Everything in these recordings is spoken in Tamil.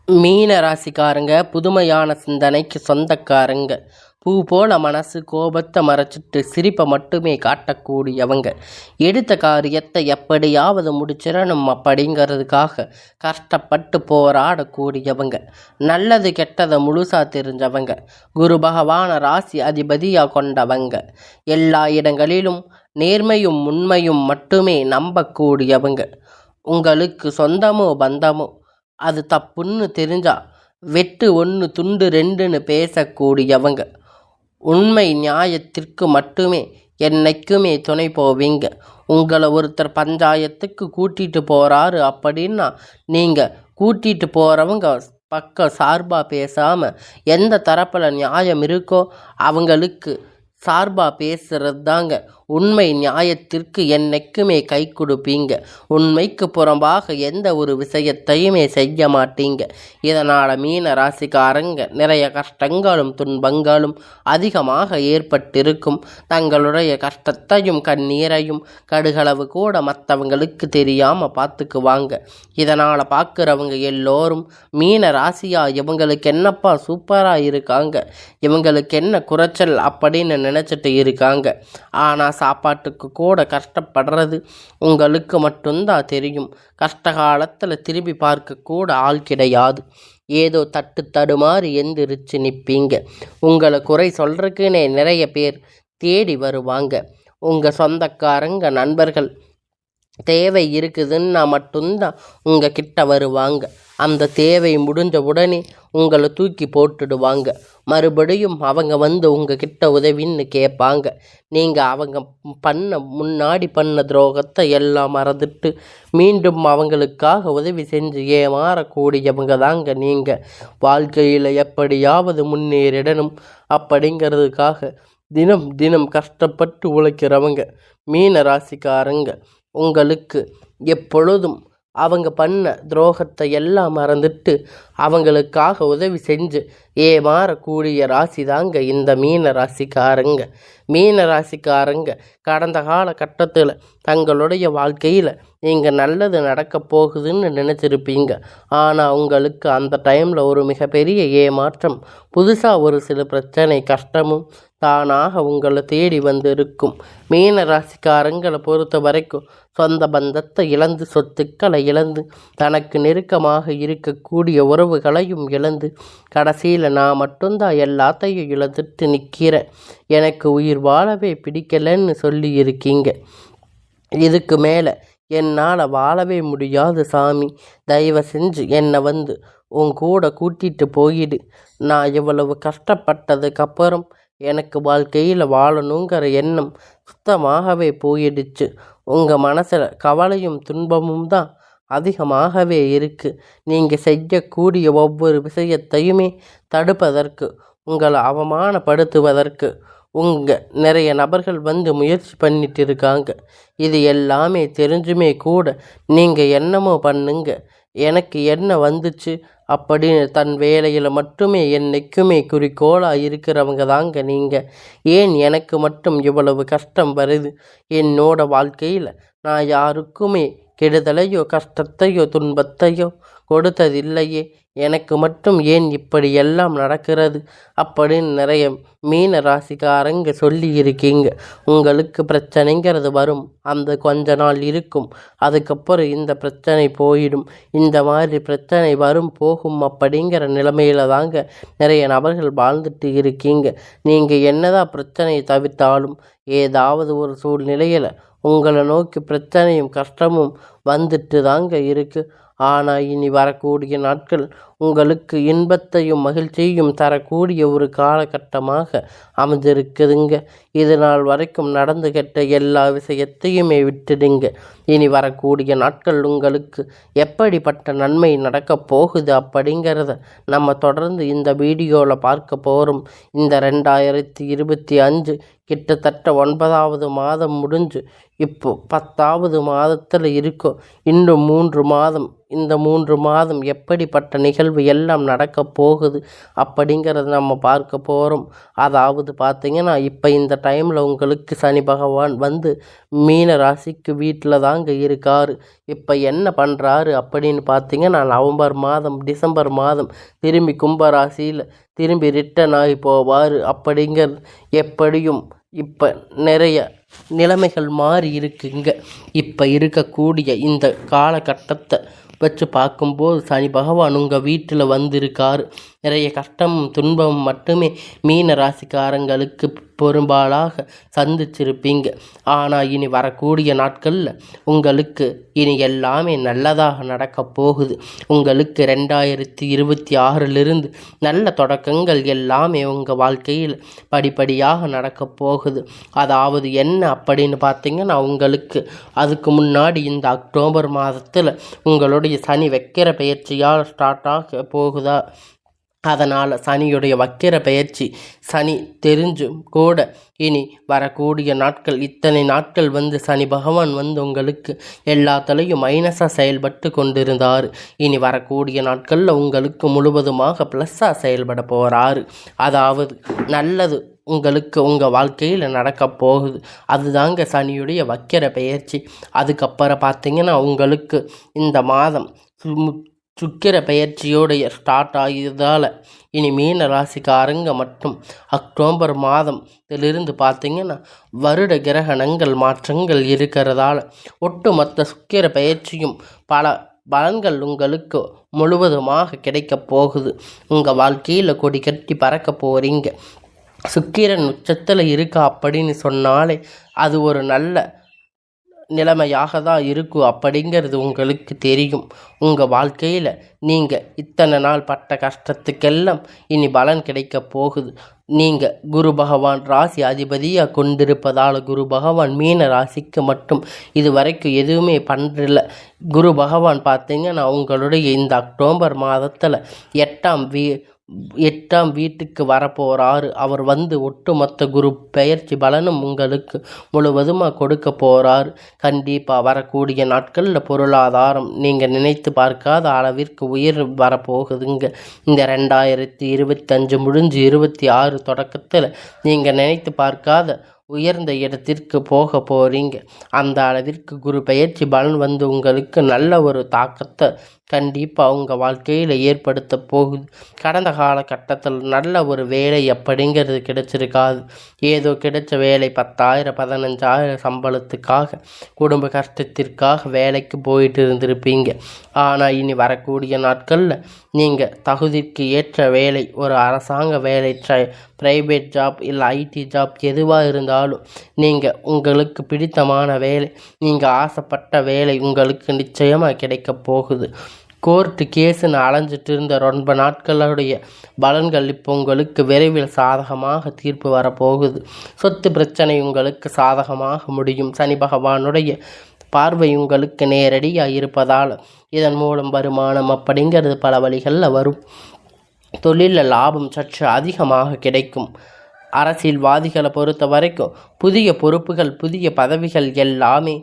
மீன ராசிக்காரங்க புதுமையான சிந்தனைக்கு சொந்தக்காரங்க. பூ போல மனசு கோபத்தை மறைச்சிட்டு சிரிப்பை மட்டுமே காட்டக்கூடியவங்க. எடுத்த காரியத்தை எப்படியாவது முடிச்சிடணும் அப்படிங்கிறதுக்காக கஷ்டப்பட்டு போராடக்கூடியவங்க. நல்லது கெட்டதை முழுசா தெரிஞ்சவங்க. குரு பகவான ராசி அதிபதியாக கொண்டவங்க. எல்லா இடங்களிலும் நேர்மையும் உண்மையும் மட்டுமே நம்பக்கூடியவங்க. உங்களுக்கு சொந்தமோ பந்தமோ அது தப்புன்னு தெரிஞ்சா வெட்டு ஒன்று துண்டு ரெண்டுன்னு பேசக்கூடியவங்க. உண்மை நியாயத்திற்கு மட்டுமே என்னைக்குமே துணை போவீங்க. உங்களை ஒருத்தர் பஞ்சாயத்துக்கு கூட்டிகிட்டு போகிறாரு அப்படின்னா நீங்கள் கூட்டிகிட்டு போகிறவங்க பக்கம் சார்பாக பேசாமல் எந்த தரப்பில் நியாயம் இருக்கோ அவங்களுக்கு சார்பாக பேசுகிறது தாங்க உண்மை. நியாயத்திற்கு என்னைக்குமே கை கொடுப்பீங்க. உண்மைக்கு புறம்பாக எந்த ஒரு விஷயத்தையுமே செய்ய மாட்டீங்க. இதனால் மீன ராசிக்காரங்க நிறைய கஷ்டங்களும் துன்பங்களும் அதிகமாக ஏற்பட்டிருக்கும். தங்களுடைய கஷ்டத்தையும் கண்ணீரையும் கடுகளவு கூட மற்றவங்களுக்கு தெரியாமல் பார்த்துக்குவாங்க. இதனால் பார்க்குறவங்க எல்லோரும் மீன ராசியா இவங்களுக்கு என்னப்பா சூப்பராக இருக்காங்க, இவங்களுக்கு என்ன குறைச்சல் அப்படின்னு நினச்சிட்டு இருக்காங்க. ஆனால் சாப்பாட்டுக்கு கூட கஷ்டப்படுறது உங்களுக்கு மட்டும்தான் தெரியும். கஷ்ட காலத்தில் திரும்பி பார்க்க கூட ஆள் கிடையாது. ஏதோ தட்டு தடுமாறி எந்திரிச்சு நிற்பீங்க. உங்களை குறை சொல்கிறதுக்குன்னே நிறைய பேர் தேடி வருவாங்க. உங்கள் சொந்தக்காரங்க நண்பர்கள் தேவை இருக்குதுன்னா மட்டும்தான் உங்கள் கிட்ட வருவாங்க. அந்த தேவை முடிஞ்ச உடனே உங்களை தூக்கி போட்டுடுவாங்க. மறுபடியும் அவங்க வந்து உங்கள் கிட்ட உதவின்னு கேட்பாங்க. நீங்கள் அவங்க முன்னாடி பண்ண துரோகத்தை எல்லாம் மறந்துட்டு மீண்டும் அவங்களுக்காக உதவி செஞ்சு ஏமாறக்கூடியவங்க தாங்க நீங்கள். வாழ்க்கையில் எப்படியாவது முன்னேறிடணும் அப்படிங்கிறதுக்காக தினம் தினம் கஷ்டப்பட்டு உழைக்கிறவங்க மீன ராசிக்காரங்க. உங்களுக்கு எப்பொழுதும் அவங்க பண்ண துரோகத்தை எல்லாம் மறந்துட்டு அவங்களுக்காக உதவி செஞ்சு ஏமாறக்கூடிய ராசி தாங்க இந்த மீன ராசிக்காரங்க. மீன ராசிக்காரங்க கடந்த காலகட்டத்தில் தங்களுடைய வாழ்க்கையில் நீங்கள் நல்லது நடக்க போகுதுன்னு நினச்சிருப்பீங்க. ஆனால் உங்களுக்கு அந்த டைமில் ஒரு மிகப்பெரிய ஏமாற்றம், புதுசாக ஒரு சில பிரச்சனை கஷ்டமும் தானாக உங்களை தேடி வந்து இருக்கும். மீன ராசிக்காரங்களை பொறுத்த வரைக்கும் சொந்த பந்தத்தை இழந்து, சொத்துக்களை இழந்து, தனக்கு நெருக்கமாக இருக்கக்கூடிய உறவுகளையும் இழந்து, கடைசியில் நான் மட்டும்தான் எல்லாத்தையும் இழந்துட்டு நிற்கிறேன், எனக்கு உயிர் வாழவே பிடிக்கலன்னு சொல்லி இருக்கீங்க. இதுக்கு மேலே என்னால் வாழவே முடியாது சாமி, தயவு செஞ்சு என்னை வந்து உன் கூட கூட்டிகிட்டு போயிடு. நான் இவ்வளவு கஷ்டப்பட்டதுக்கப்புறம் எனக்கு வாழ்க்கையில் வாழணுங்கிற எண்ணம் சுத்தமாகவே போயிடுச்சு. உங்கள் மனசில் கவலையும் துன்பமும் தான் அதிகமாகவே இருக்குது. நீங்கள் செய்யக்கூடிய ஒவ்வொரு விஷயத்தையுமே தடுப்பதற்கு, உங்களை அவமானப்படுத்துவதற்கு நிறைய நபர்கள் வந்து முயற்சி பண்ணிட்டு இருக்காங்க. இது எல்லாமே தெரிஞ்சுமே கூட நீங்கள் என்னமோ பண்ணுங்க, எனக்கு என்ன வந்துச்சு அப்படின்னு தன் வேலையில் மட்டுமே என்னைக்குமே குறிக்கோளாக இருக்கிறவங்க தாங்க நீங்கள். ஏன் எனக்கு மட்டும் இவ்வளவு கஷ்டம் வருது? என்னோட வாழ்க்கையில் நான் யாருக்குமே கெடுதலையோ கஷ்டத்தையோ துன்பத்தையோ கொடுத்ததில்லையே, எனக்கு மட்டும் ஏன் இப்படி எல்லாம் நடக்கிறது அப்படின்னு நிறைய மீன ராசிக்காரங்க சொல்லி இருக்கீங்க. உங்களுக்கு பிரச்சனைங்கிறது வரும், அந்த கொஞ்ச நாள் இருக்கும், அதுக்கப்புறம் இந்த பிரச்சனை போயிடும். இந்த மாதிரி பிரச்சனை வரும் போகும் அப்படிங்கிற நிலைமையில தாங்க நிறைய நபர்கள் வாழ்ந்துட்டு இருக்கீங்க. நீங்கள் என்னதான் பிரச்சனையை தவிர்த்தாலும் ஏதாவது ஒரு சூழ்நிலையில் உங்களை நோக்கி பிரச்சனையும் கஷ்டமும் வந்துட்டு தாங்க இருக்குது. ஆனால் இனி வரக்கூடிய நாட்கள் உங்களுக்கு இன்பத்தையும் மகிழ்ச்சியையும் தரக்கூடிய ஒரு காலகட்டமாக அமைஞ்சிருக்குதுங்க. இது நாள் வரைக்கும் நடந்து கெட்ட எல்லா விஷயத்தையுமே விட்டுடுங்க. இனி வரக்கூடிய நாட்கள் உங்களுக்கு எப்படிப்பட்ட நன்மை நடக்கப் போகுது அப்படிங்கிறத நம்ம தொடர்ந்து இந்த வீடியோவில் பார்க்க போகிறோம். இந்த 2025 கிட்டத்தட்ட 9வது மாதம் முடிஞ்சு இப்போ 10வது மாதத்தில் இருக்கோம். இன்னும் 3 மாதம். இந்த 3 மாதம் எப்படிப்பட்ட நிகழ்வு எல்லாம் நடக்க போகுது அப்படிங்கிறத நம்ம பார்க்க போகிறோம். அதாவது பார்த்திங்கன்னா இப்போ இந்த டைமில் உங்களுக்கு சனி பகவான் வந்து மீன ராசிக்கு வீட்டில் தாங்க இருக்கார். இப்போ என்ன பண்ணுறாரு அப்படின்னு பார்த்திங்கன்னா நவம்பர் மாதம் டிசம்பர் மாதம் திரும்பி கும்பராசியில் திரும்பி ரிட்டர்ன் ஆகி போவார். அப்படிங்கிறது எப்படியும் இப்போ நிறைய நிலைமைகள் மாறி இருக்குங்க. இப்போ இருக்கக்கூடிய இந்த காலகட்டத்தை வச்சு பார்க்கும்போது சனி பகவான் உங்கள் வீட்டில் வந்திருக்காரு. நிறைய கஷ்டமும் துன்பமும் மட்டுமே மீன ராசிக்காரங்களுக்கு பெரும்பாலாக சந்திச்சிருப்பீங்க. ஆனால் இனி வரக்கூடிய நாட்களில் உங்களுக்கு இனி எல்லாமே நல்லதாக நடக்க போகுது. உங்களுக்கு 2026 நல்ல தொடக்கங்கள் எல்லாமே உங்கள் வாழ்க்கையில் படிப்படியாக நடக்க போகுது. அதாவது என்ன அப்படின்னு பார்த்தீங்கன்னா உங்களுக்கு அதுக்கு முன்னாடி இந்த அக்டோபர் மாதத்தில் உங்களுடைய சனி வக்கிர பெயர்ச்சியால் ஸ்டார்ட் ஆக போகுதா. அதனால் சனியுடைய வக்கிர பெயர்ச்சி சனி தெரிஞ்சும் கூட இனி வரக்கூடிய நாட்கள் இத்தனை நாட்கள் வந்து சனி பகவான் வந்து உங்களுக்கு எல்லாத்துலேயும் மைனஸாக செயல்பட்டு கொண்டிருந்தார். இனி வரக்கூடிய நாட்களில் உங்களுக்கு முழுவதுமாக ப்ளஸ்ஸாக செயல்பட போகிறாரு. அதாவது நல்லது உங்களுக்கு உங்கள் வாழ்க்கையில் நடக்க போகுது. அதுதாங்க சனியுடைய வக்கிர பெயர்ச்சி. அதுக்கப்புறம் பார்த்திங்கன்னா உங்களுக்கு இந்த மாதம் சுக்கிர பெயர்ச்சியோடைய ஸ்டார்ட் ஆகியதால் இனி மீன ராசிக்காரங்க மட்டும் அக்டோபர் மாதத்திலிருந்து பார்த்திங்கன்னா வருட கிரகணங்கள் மாற்றங்கள் இருக்கிறதால ஒட்டுமொத்த சுக்கிர பெயர்ச்சியும் பல பலன்கள் உங்களுக்கு முழுவதுமாக கிடைக்க போகுது. உங்கள் வாழ்க்கையில் கொடி கட்டி பறக்க போகிறீங்க. சுக்கிரன் உச்சத்தில் இருக்கா அப்படின்னு சொன்னாலே அது ஒரு நல்ல நிலைமையாக தான் இருக்கும் அப்படிங்கிறது உங்களுக்கு தெரியும். உங்கள் வாழ்க்கையில் நீங்கள் இத்தனை நாள் பட்ட கஷ்டத்துக்கெல்லாம் இனி பலன் கிடைக்க போகுது. நீங்கள் குரு பகவான் ராசி அதிபதியாக கொண்டிருப்பதால் குரு பகவான் மீன ராசிக்கு மட்டும் இது வரைக்கும் எதுவுமே பண்ணுறதில்ல. குரு பகவான் பார்த்தீங்கன்னா உங்களுடைய இந்த அக்டோபர் மாதத்தில் 8ஆம் வீட்டுக்கு வரப்போகிறாரு. அவர் வந்து ஒட்டுமொத்த குரு பெயர்ச்சி பலனும் உங்களுக்கு முழுவதுமாக கொடுக்க போகிறார். கண்டிப்பாக வரக்கூடிய நாட்களில் பொருளாதாரம் நீங்கள் நினைத்து பார்க்காத அளவிற்கு உயர் வரப்போகுதுங்க. இந்த 2025 முடிஞ்சு 26 தொடக்கத்தில் நீங்கள் நினைத்து பார்க்காத உயர்ந்த இடத்திற்கு போக போகிறீங்க. அந்த அளவிற்கு குரு பெயர்ச்சி பலன் வந்து உங்களுக்கு நல்ல ஒரு தாக்கத்தை கண்டிப்பாக உங்கள் வாழ்க்கையில் ஏற்படுத்த போகுது. கடந்த காலகட்டத்தில் நல்ல ஒரு வேலை அப்படிங்கிறது கிடைச்சிருக்காது. ஏதோ கிடைச்ச வேலை 10,000 15,000 சம்பளத்துக்காக குடும்ப கஷ்டத்திற்காக வேலைக்கு போயிட்டு இருந்திருப்பீங்க. ஆனால் இனி வரக்கூடிய நாட்களில் நீங்கள் தகுதிக்கு ஏற்ற வேலை, ஒரு அரசாங்க வேலை, ப்ரைவேட் ஜாப் இல்லை ஐடி ஜாப் எதுவாக இருந்தாலும் நீங்கள் உங்களுக்கு பிடித்தமான வேலை, நீங்கள் ஆசைப்பட்ட வேலை உங்களுக்கு நிச்சயமாக கிடைக்க போகுது. கோர்ட்டு கேஸுன்னு அலைஞ்சிட்டு இருந்த ரொம்ப நாட்களுடைய பலன்கள் இப்போ உங்களுக்கு விரைவில் சாதகமாக தீர்ப்பு வரப்போகுது. சொத்து பிரச்சனை உங்களுக்கு சாதகமாக முடியும். சனி பகவானுடைய பார்வை உங்களுக்கு நேரடியாக இருப்பதால் இதன் மூலம் வருமானம் அப்படிங்கிறது பல வழிகளில் வரும். தொழிலில் லாபம் சற்று அதிகமாக கிடைக்கும். அரசியல்வாதிகளை பொறுத்த வரைக்கும் புதிய பொறுப்புகள் புதிய பதவிகள் எல்லாமே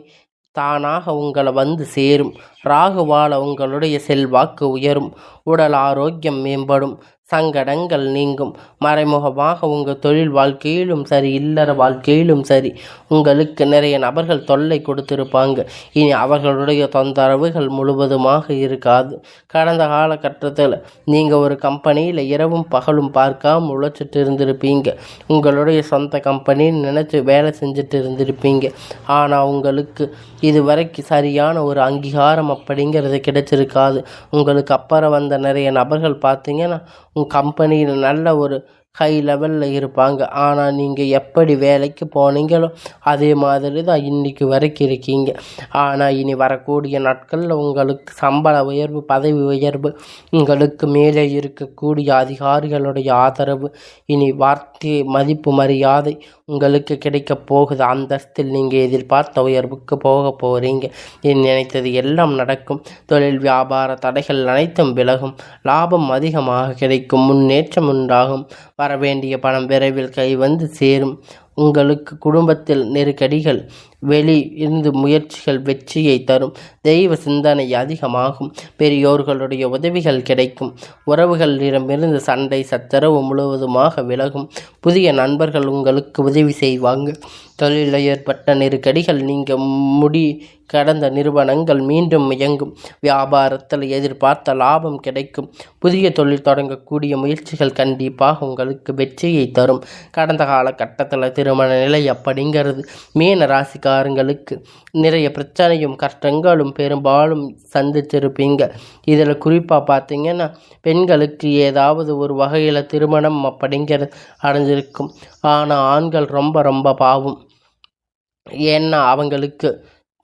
தானாக உங்களை வந்து சேரும். ராகுவால் உங்களுடைய செல்வாக்கு உயரும். உடல் ஆரோக்கியம் மேம்படும். சங்கடங்கள் நீங்கும். மறைமுகமாக உங்கள் தொழில் வாழ்க்கையிலும் சரி இல்லற வாழ்க்கையிலும் சரி உங்களுக்கு நிறைய நபர்கள் தொல்லை கொடுத்திருப்பாங்க. இனி அவர்களுடைய தொந்தரவுகள் முழுவதுமாக இருக்காது. கடந்த காலகட்டத்தில் நீங்கள் ஒரு கம்பெனியில் இரவும் பகலும் பார்க்காம உழைச்சிட்டு இருந்திருப்பீங்க. உங்களுடைய சொந்த கம்பெனின்னு நினச்சி வேலை செஞ்சுட்டு இருந்திருப்பீங்க. ஆனால் உங்களுக்கு இதுவரைக்கும் சரியான ஒரு அங்கீகாரம் அப்படிங்கிறது கிடைச்சிருக்காது. உங்களுக்கு அப்புறம் வந்த நிறைய நபர்கள் பார்த்தீங்கன்னா உங்கள் கம்பெனியில் நல்ல ஒரு ஹை லெவலில் இருப்பாங்க. ஆனால் நீங்கள் எப்படி வேலைக்கு போனீங்களோ அதே மாதிரி தான் இன்றைக்கி வரைக்கும் இருக்கீங்க. ஆனால் இனி வரக்கூடிய நாட்களில் உங்களுக்கு சம்பள உயர்வு, பதவி உயர்வு, உங்களுக்கு மேலே இருக்கக்கூடிய அதிகாரிகளுடைய ஆதரவு, இனி வார்த்தை மதிப்பு மரியாதை உங்களுக்கு கிடைக்க போகுது. அந்தஸ்தில் நீங்கள் எதிர்பார்த்த உயர்வுக்கு போக போகிறீங்க. நினைத்தது எல்லாம் நடக்கும். தொழில் வியாபார தடைகள் அனைத்தும் விலகும். லாபம் அதிகமாக கிடைக்கும். முன்னேற்றம் உண்டாகும். வரவேண்டிய பணம் விரைவில் கை வந்து சேரும். உங்களுக்கு குடும்பத்தில் நெருக்கடிகள் வெளி இருந்து முயற்சிகள் வெற்றியை தரும். தெய்வ சிந்தனை அதிகமாகும். பெரியோர்களுடைய உதவிகள் கிடைக்கும். உறவுகளிடமிருந்து சண்டை சச்சரவு முழுவதுமாக விலகும். புதிய நண்பர்கள் உங்களுக்கு உதவி செய்வாங்க. தொழிலில் ஏற்பட்ட நெருக்கடிகள் நீங்க கடந்த நிறுவனங்கள் மீண்டும் இயங்கும். வியாபாரத்தில் எதிர்பார்த்த லாபம் கிடைக்கும். புதிய தொழில் தொடங்கக்கூடிய முயற்சிகள் கண்டிப்பாக உங்களுக்கு வெற்றியை தரும். கடந்த காலகட்டத்தில் திருமண நிலை அப்படிங்கிறது மீன ராசிக்காரங்களுக்கு நிறைய பிரச்சனையும் கஷ்டங்களும் பெரும்பாலும் சந்திச்சிருப்பீங்க. இதில் குறிப்பாக பார்த்தீங்கன்னா பெண்களுக்கு ஏதாவது ஒரு வகையில் திருமணம் அப்படிங்கிறது அடைஞ்சிருக்கும். ஆனால் ஆண்கள் ரொம்ப ரொம்ப பாவம். ஏன்னா அவங்களுக்கு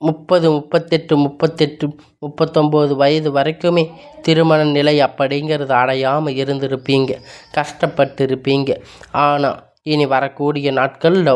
30, 38, 39 வயது வரைக்குமே திருமண நிலை அப்படிங்கிறது அடையாமல் இருந்திருப்பீங்க. கஷ்டப்பட்டு இருப்பீங்க. ஆனால் இனி வரக்கூடிய நாட்களில்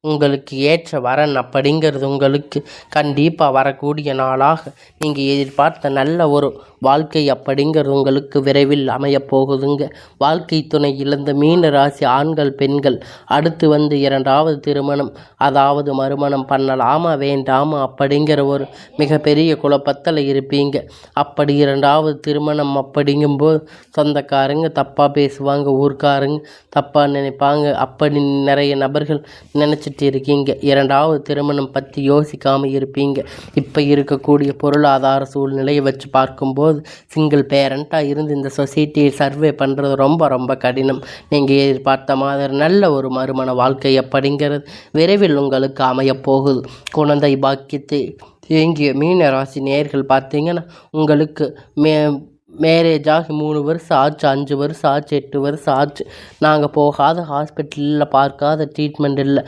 உங்களுக்கு ஏற்ற வரன் அப்படிங்கிறது உங்களுக்கு கண்டிப்பாக வரக்கூடிய நாளாக நீங்கள் எதிர்பார்த்த நல்ல ஒரு வாழ்க்கை அப்படிங்கிறது உங்களுக்கு விரைவில் அமையப் போகுதுங்க. வாழ்க்கை துணை இழந்த மீன ராசி ஆண்கள் பெண்கள் அடுத்து வந்து 2வது திருமணம் அதாவது மறுமணம் பண்ணலாமா வேண்டாமா அப்படிங்கிற ஒரு மிகப்பெரிய குழப்பத்தில் இருப்பீங்க. அப்படி 2வது திருமணம் அப்படிங்கும்போது சொந்தக்காரங்க தப்பாக பேசுவாங்க, ஊர்க்காரங்க தப்பாக நினைப்பாங்க. அப்படி நிறைய நபர்கள் நினச்சிட்டு இருக்கீங்க. 2வது திருமணம் பற்றி யோசிக்காமல் இருப்பீங்க. இப்போ இருக்கக்கூடிய பொருளாதார சூழ்நிலையை வச்சு பார்க்கும்போது சிங்கிள் பேரண்ட்டாக இருந்து இந்த சொசைட்டியை சர்வே பண்ணுறது ரொம்ப ரொம்ப கடினம். நீங்கள் எதிர்பார்த்த மாதிரி நல்ல ஒரு மறுமண வாழ்க்கை அப்படிங்கிறது விரைவில் உங்களுக்கு அமையப் போகுது. குழந்தை பாக்கியத்தை ஏங்கிய மீன ராசி நேயர்கள் பார்த்தீங்கன்னா உங்களுக்கு மேரேஜ் ஆகி 3 வருஷம் ஆச்சு, 5 வருஷம் ஆச்சு, 8 வருஷம் ஆச்சு. நாங்கள் போகாத ஹாஸ்பிட்டலில் பார்க்காத ட்ரீட்மெண்ட் இல்லை.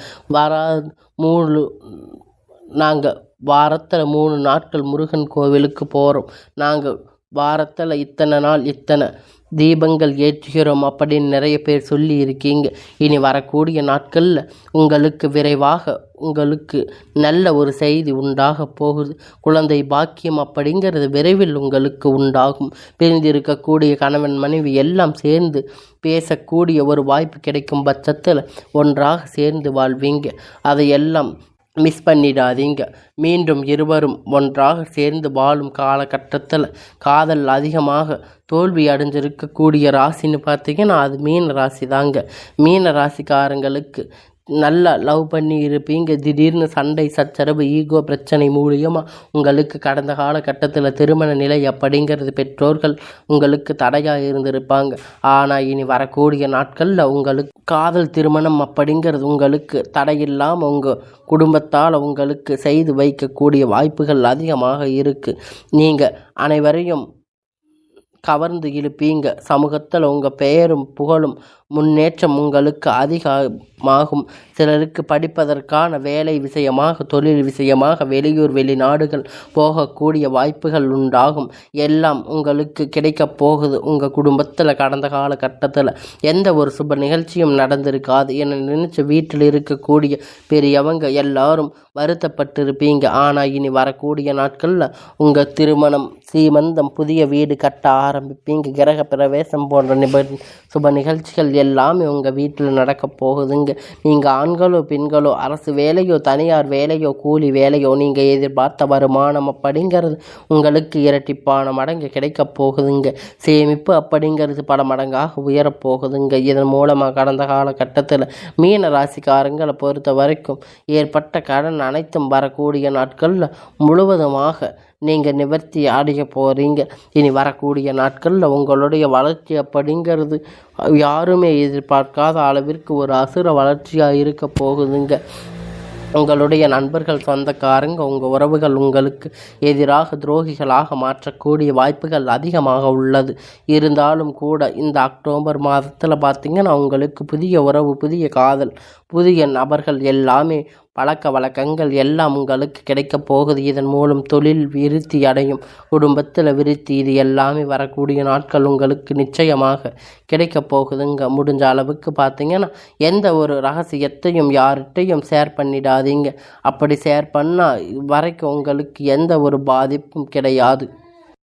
நாங்கள் வாரத்தில் 3 நாட்கள் முருகன் கோவிலுக்கு போகிறோம். நாங்கள் வாரத்தில் இத்தனை நாள் இத்தனை தீபங்கள் ஏற்றுகிறோம் அப்படின்னு நிறைய பேர் சொல்லி இருக்கீங்க. இனி வரக்கூடிய நாட்களில் உங்களுக்கு விரைவாக உங்களுக்கு நல்ல ஒரு செய்தி உண்டாக போகுது. குழந்தை பாக்கியம் அப்படிங்கிறது விரைவில் உங்களுக்கு உண்டாகும். பிரிந்திருக்கக்கூடிய கணவன் மனைவி எல்லாம் சேர்ந்து பேசக்கூடிய ஒரு வாய்ப்பு கிடைக்கும் பட்சத்தில் ஒன்றாக சேர்ந்து வாழ்வீங்க. அதையெல்லாம் மிஸ் பண்ணிடாதீங்க. மீண்டும் இருவரும் ஒன்றாக சேர்ந்து வாழும் காலகட்டத்தில் காதல் அதிகமாக தோல்வி அடைஞ்சிருக்கக்கூடிய ராசின்னு பார்த்தீங்கன்னா அது மீன ராசி தாங்க. மீன ராசிக்காரங்களுக்கு நல்லா லவ் பண்ணி இருப்பீங்க. திடீர்னு சண்டை சச்சரவு ஈகோ பிரச்சனை மூலியமாக உங்களுக்கு கடந்த காலகட்டத்தில் திருமண நிலை அப்படிங்கிறது பெற்றோர்கள் உங்களுக்கு தடையாக இருந்திருப்பாங்க. ஆனால் இனி வரக்கூடிய நாட்களில் உங்களுக்கு காதல் திருமணம் அப்படிங்கிறது உங்களுக்கு தடையில்லாமல் உங்கள் குடும்பத்தால் உங்களுக்கு செய்து வைக்கக்கூடிய வாய்ப்புகள் அதிகமாக இருக்குது. நீங்கள் அனைவரையும் கவர்ந்து இழுப்பீங்க. சமூகத்தில் உங்கள் பெயரும் புகழும் முன்னேற்றம் உங்களுக்கு அதிகமாகும். சிலருக்கு படிப்பதற்கான வேலை விஷயமாக தொழில் விஷயமாக வெளியூர் வெளிநாடுகள் போகக்கூடிய வாய்ப்புகள் உண்டாகும். எல்லாம் உங்களுக்கு கிடைக்கப் போகுது. உங்கள் குடும்பத்தில் கடந்த காலகட்டத்தில் எந்த ஒரு சுப நிகழ்ச்சியும் நடந்திருக்காது என நினச்சி வீட்டில் இருக்கக்கூடிய பெரியவங்க எல்லாரும் வருத்தப்பட்டிருப்பீங்க. ஆனால் இனி வரக்கூடிய நாட்களில் உங்கள் திருமணம் சீமந்தம் புதிய வீடு கட்ட ஆரம்பிப்பீங்க. கிரக பிரவேசம் போன்ற சுப நிகழ்ச்சிகள் எல்லாமே உங்கள் வீட்டில் நடக்க போகுதுங்க. நீங்கள் ஆண்களோ பெண்களோ அரசு வேலையோ தனியார் வேலையோ கூலி வேலையோ நீங்கள் எதிர்பார்த்த வருமானம் அப்படிங்கிறது உங்களுக்கு இரட்டிப்பான மடங்கு கிடைக்க போகுதுங்க. சேமிப்பு அப்படிங்கிறது பல மடங்காக உயரப்போகுதுங்க. இதன் மூலமாக கடந்த காலகட்டத்தில் மீன ராசிக்காரங்களை பொறுத்த வரைக்கும் ஏற்பட்ட கடன் அனைத்தும் வரக்கூடிய நாட்களில் முழுவதுமாக நீங்கள் நிவர்த்தி அடைய போகிறீங்க. இனி வரக்கூடிய நாட்களில் உங்களுடைய வளர்ச்சி அப்படிங்கிறது யாருமே எதிர்பார்க்காத அளவிற்கு ஒரு அசுர வளர்ச்சியாக இருக்க போகுதுங்க. உங்களுடைய நண்பர்கள் சொந்தக்காரங்க உங்கள் உறவுகள் உங்களுக்கு எதிராக துரோகிகளாக மாற்றக்கூடிய வாய்ப்புகள் அதிகமாக உள்ளது. இருந்தாலும் கூட இந்த அக்டோபர் மாதத்தில் பார்த்திங்கன்னா உங்களுக்கு புதிய உறவு புதிய காதல் புதிய நபர்கள் எல்லாமே பழக்க வழக்கங்கள் எல்லாம் உங்களுக்கு கிடைக்கப் போகுது. இதன் மூலம் தொழில் விருத்தி அடையும். குடும்பத்தில் விருத்தி இது எல்லாமே வரக்கூடிய நாட்கள் உங்களுக்கு நிச்சயமாக கிடைக்கப் போகுதுங்க. முடிஞ்ச அளவுக்கு பார்த்திங்கன்னா எந்த ஒரு ரகசியத்தையும் யார்கிட்டையும் ஷேர் பண்ணிடாதீங்க. அப்படி ஷேர் பண்ணால் வரைக்கும் உங்களுக்கு எந்த ஒரு பாதிப்பும் கிடையாது.